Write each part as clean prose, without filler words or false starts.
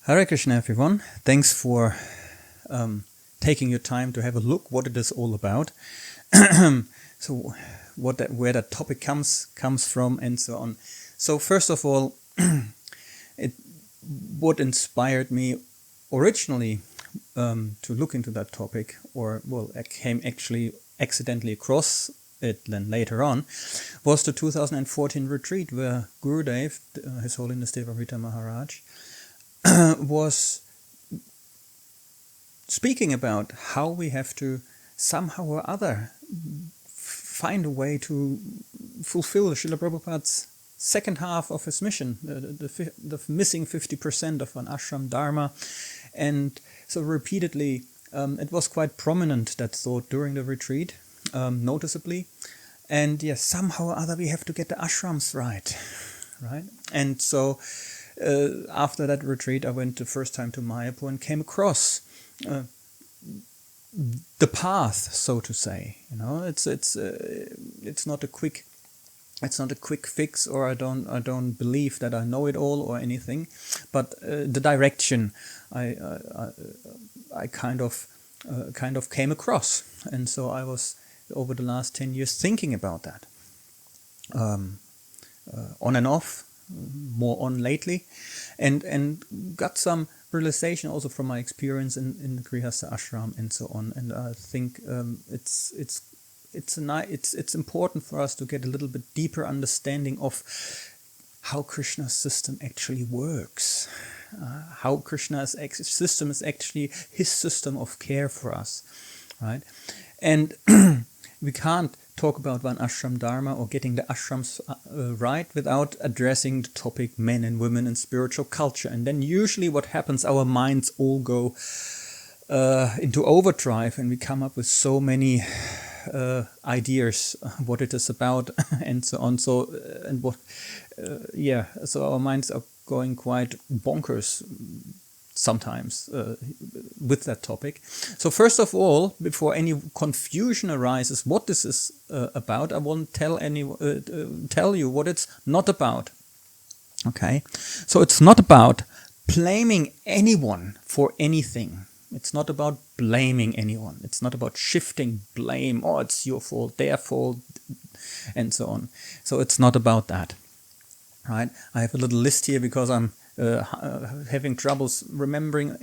Hare Krishna, everyone. Thanks for taking your time to have a look what it is all about. So, where that topic comes from, and so on. So, first of all, what inspired me originally to look into that topic, I came actually accidentally across it then later on, was the 2014 retreat where Gurudev, His Holiness Devarita Maharaj, was speaking about how we have to somehow or other find a way to fulfill Srila Prabhupada's second half of his mission, the missing 50% of an ashram dharma. And so repeatedly, it was quite prominent, that thought, during the retreat, noticeably. And yes, somehow or other we have to get the ashrams right? And so after that retreat, I went the first time to Mayapur and came across the path, so to say. It's not a quick fix, or I don't believe that I know it all or anything, but the direction I kind of came across, and so I was over the last 10 years thinking about that, on and off. More on lately, and got some realization also from my experience in the Grihastha ashram and so on. And I think it's important for us to get a little bit deeper understanding of how Krishna's system actually works, how Krishna's system is actually his system of care for us, right? And we can't talk about one ashram dharma or getting the ashrams right without addressing the topic men and women in spiritual culture. And then usually what happens, our minds all go into overdrive, and we come up with so many ideas what it is about and so on. So so our minds are going quite bonkers sometimes with that topic. So first of all, before any confusion arises what this is about, I won't tell you what it's not about. Okay, so it's not about blaming anyone for anything. It's not about blaming anyone. It's not about shifting blame. Oh, it's your fault, their fault, and so on. So it's not about that, right? I have a little list here because I'm having troubles remembering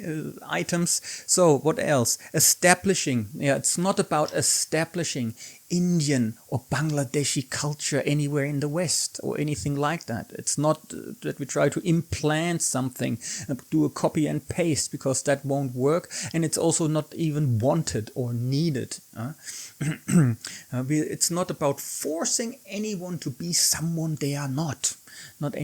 items. So what else? Establishing. It's not about establishing Indian or Bangladeshi culture anywhere in the West or anything like that. It's not that we try to implant something, do a copy and paste, because that won't work, and it's also not even wanted or needed. It's not about forcing anyone to be someone they are not. Not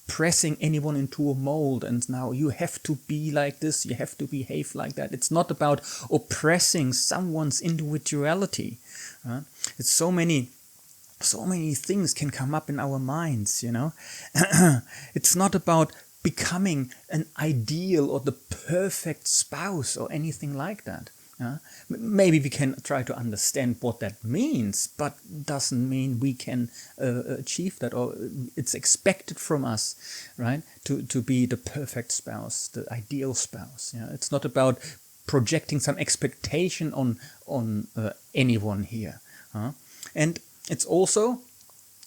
pressing anyone into a mold, and now you have to be like this, you have to behave like that. It's not about oppressing someone's individuality. It's so many things can come up in our minds, It's not about becoming an ideal or the perfect spouse or anything like that. Maybe we can try to understand what that means, but doesn't mean we can achieve that, or it's expected from us, right, to be the perfect spouse, the ideal spouse. It's not about projecting some expectation on anyone here, and it's also,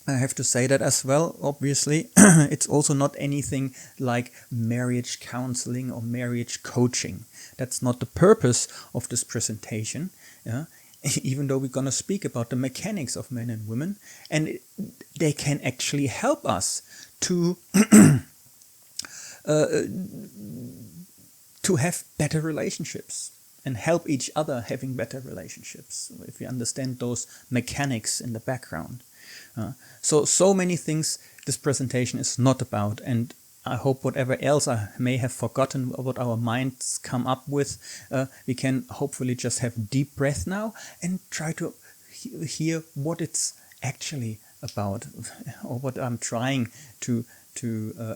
I have to say that as well, obviously, it's also not anything like marriage counseling or marriage coaching. That's not the purpose of this presentation, even though we're going to speak about the mechanics of men and women, and they can actually help us to have better relationships and help each other having better relationships, if we understand those mechanics in the background. So many things this presentation is not about, and I hope whatever else I may have forgotten, what our minds come up with, we can hopefully just have deep breath now and try to hear what it's actually about, or what I'm trying to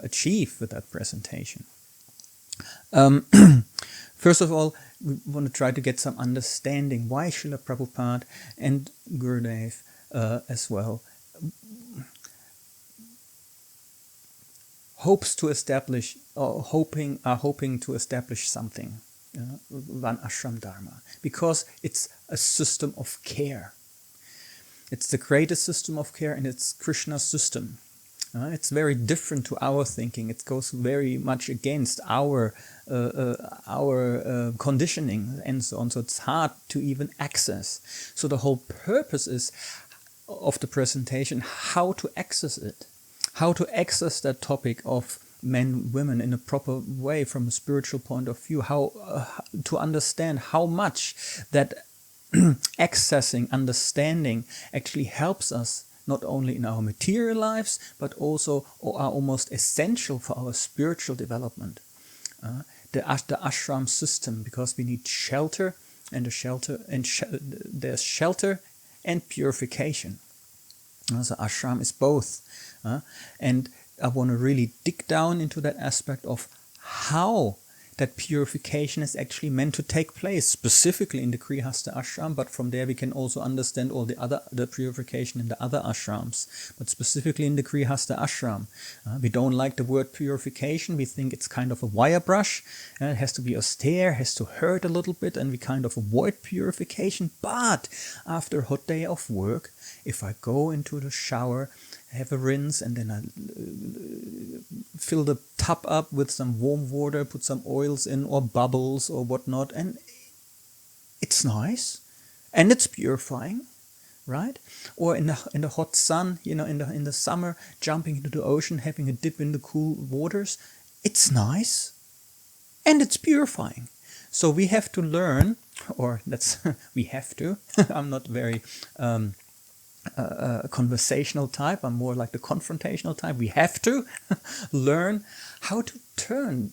achieve with that presentation. First of all, we want to try to get some understanding why Srila Prabhupada and Gurudev as well hopes to establish, or hoping to establish something, Van Ashram Dharma, because it's a system of care. It's the greatest system of care, and it's Krishna's system. It's very different to our thinking. It goes very much against our conditioning and so on. So it's hard to even access. So the whole purpose is of the presentation how to access it, how to access that topic of men, women in a proper way from a spiritual point of view, how to understand how much that accessing, understanding actually helps us not only in our material lives, but also are almost essential for our spiritual development. The ashram system, because we need shelter, and there's shelter and purification. So ashram is both. And I want to really dig down into that aspect of how that purification is actually meant to take place, specifically in the Grihastha ashram, but from there we can also understand all the purification in the other ashrams, but specifically in the Grihastha ashram. We don't like the word purification. We think it's kind of a wire brush, and it has to be austere, has to hurt a little bit, and we kind of avoid purification. But after a hot day of work, if I go into the shower, have a rinse, and then I fill the tub up with some warm water, put some oils in or bubbles or whatnot, and it's nice and it's purifying, right? Or in the hot sun, in the summer, jumping into the ocean, having a dip in the cool waters, it's nice and it's purifying. So we have to learn, or we have to. I'm not very conversational type. I'm more like the confrontational type. We have to learn how to turn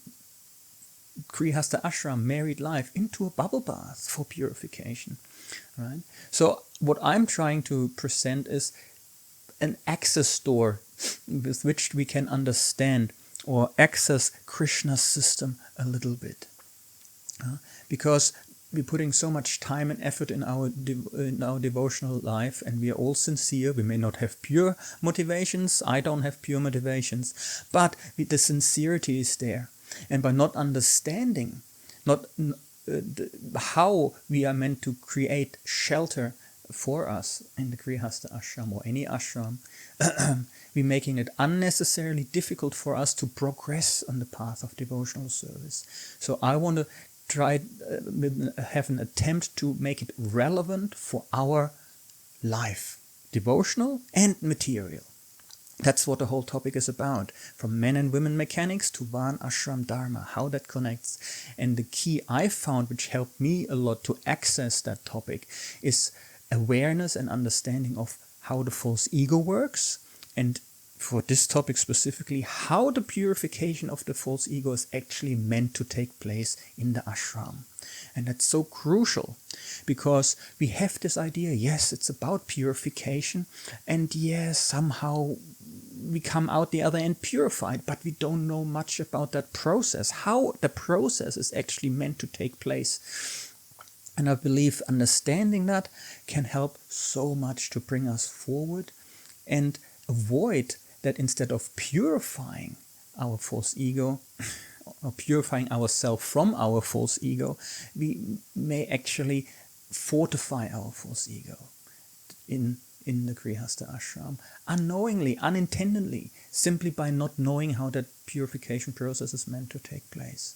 Grihastha ashram, married life, into a bubble bath for purification, right? So what I'm trying to present is an access door with which we can understand or access Krishna's system a little bit, because we're putting so much time and effort in our devotional life, and we are all sincere. We may not have pure motivations. I don't have pure motivations, but the sincerity is there. And by not understanding how we are meant to create shelter for us in the Grihastha ashram or any ashram, we're making it unnecessarily difficult for us to progress on the path of devotional service. So I want to have an attempt to make it relevant for our life, devotional and material. That's what the whole topic is about, from men and women mechanics to Van Ashram Dharma, how that connects. And the key I found, which helped me a lot to access that topic, is awareness and understanding of how the false ego works, and for this topic specifically, how the purification of the false ego is actually meant to take place in the ashram. And that's so crucial, because we have this idea, yes, it's about purification, and yes, somehow we come out the other end purified, but we don't know much about that process, how the process is actually meant to take place. And I believe understanding that can help so much to bring us forward and avoid that instead of purifying our false ego, or purifying ourselves from our false ego, we may actually fortify our false ego in the Grihastha ashram, unknowingly, unintendedly, simply by not knowing how that purification process is meant to take place.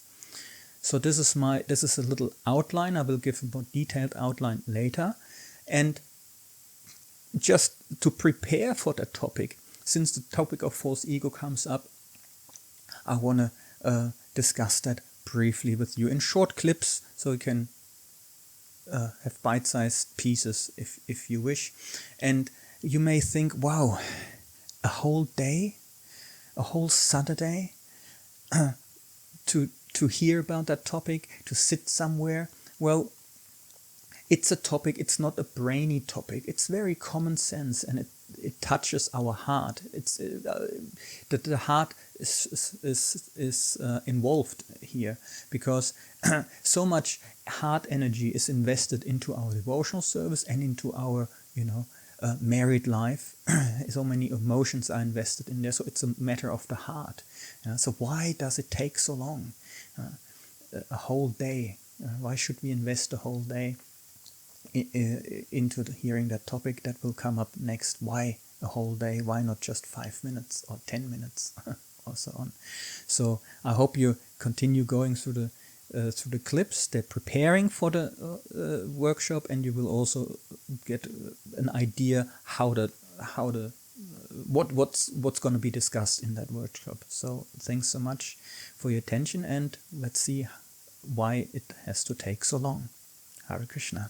So this is a little outline. I will give a more detailed outline later. And just to prepare for that topic, since the topic of false ego comes up, I want to discuss that briefly with you in short clips, so you can have bite-sized pieces if you wish. And you may think, wow, a whole day, a whole Saturday to hear about that topic, to sit somewhere. Well, it's a topic, it's not a brainy topic, it's very common sense, and it touches our heart. It's the heart is involved here, because so much heart energy is invested into our devotional service and into our married life. So many emotions are invested in there, so it's a matter of the heart. So why does it take so long? A whole day. Why should we invest a whole day into hearing that topic that will come up next? Why a whole day? Why not just 5 minutes or 10 minutes or so on? So I hope you continue going through the clips. They're preparing for the workshop, and you will also get an idea what's going to be discussed in that workshop. So thanks so much for your attention, and let's see why it has to take so long. Hare Krishna.